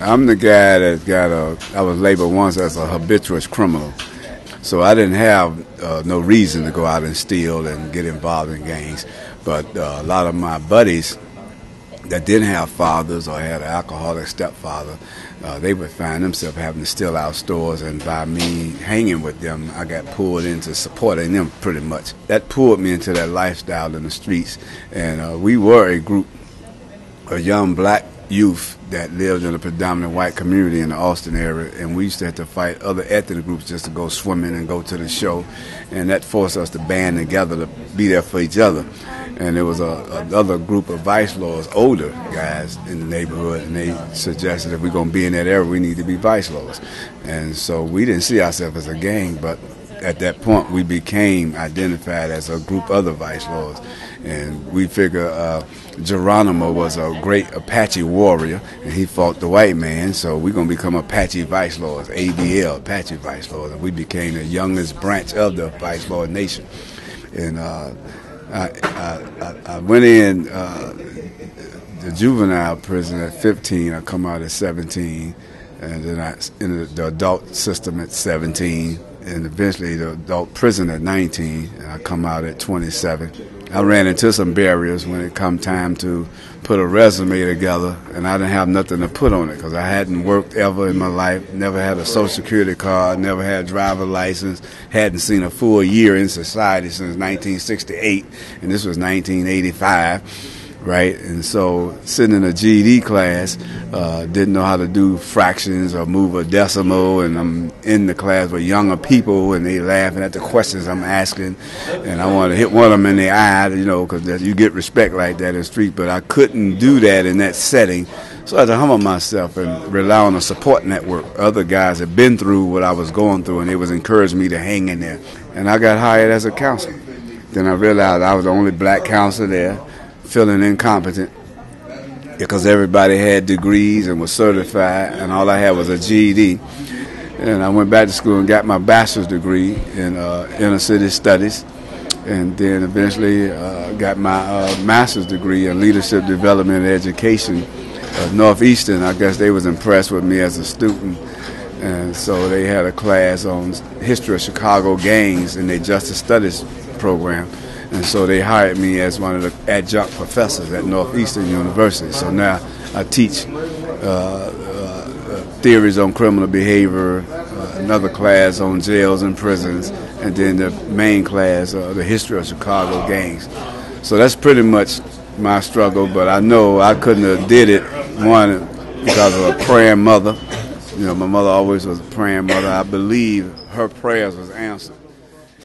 I'm the guy that I was labeled once as a habitual criminal. So I didn't have no reason to go out and steal and get involved in gangs. But a lot of my buddies that didn't have fathers or had an alcoholic stepfather, they would find themselves having to steal out stores, and by me hanging with them, I got pulled into supporting them pretty much. That pulled me into that lifestyle in the streets, and we were a group of young black youth that lived in a predominant white community in the Austin area, and we used to have to fight other ethnic groups just to go swimming and go to the show, and that forced us to band together to be there for each other. And there was another group of vice lords, older guys in the neighborhood, and they suggested if we're going to be in that area, we need to be vice lords. And so we didn't see ourselves as a gang, but at that point we became identified as a group of the vice lords. And we figure Geronimo was a great Apache warrior, and he fought the white man, so we're going to become Apache Vice Lords, AVL, Apache Vice Lords. And we became the youngest branch of the Vice Lord Nation. And I went in the juvenile prison at 15. I come out at 17, and then I entered the adult system at 17, and eventually the adult prison at 19, and I come out at 27. I ran into some barriers when it come time to put a resume together, and I didn't have nothing to put on it because I hadn't worked ever in my life, never had a Social Security card, never had a driver's license, hadn't seen a full year in society since 1968, and this was 1985. Right, and so sitting in a GED class, didn't know how to do fractions or move a decimal, and I'm in the class with younger people, and they laughing at the questions I'm asking, and I want to hit one of them in the eye, you know, because you get respect like that in the street, but I couldn't do that in that setting, so I had to humble myself and rely on a support network. Other guys had been through what I was going through, and they was encouraging me to hang in there, and I got hired as a counselor. Then I realized I was the only black counselor there, feeling incompetent because everybody had degrees and was certified, and all I had was a GED. And I went back to school and got my bachelor's degree in inner city studies, and then eventually got my master's degree in leadership development and education at Northeastern. I guess they was impressed with me as a student, and so they had a class on history of Chicago gangs in their justice studies program. And so they hired me as one of the adjunct professors at Northeastern University. So now I teach theories on criminal behavior, another class on jails and prisons, and then the main class, the history of Chicago gangs. So that's pretty much my struggle, but I know I couldn't have did it, one, because of a praying mother. You know, my mother always was a praying mother. I believe her prayers was answered.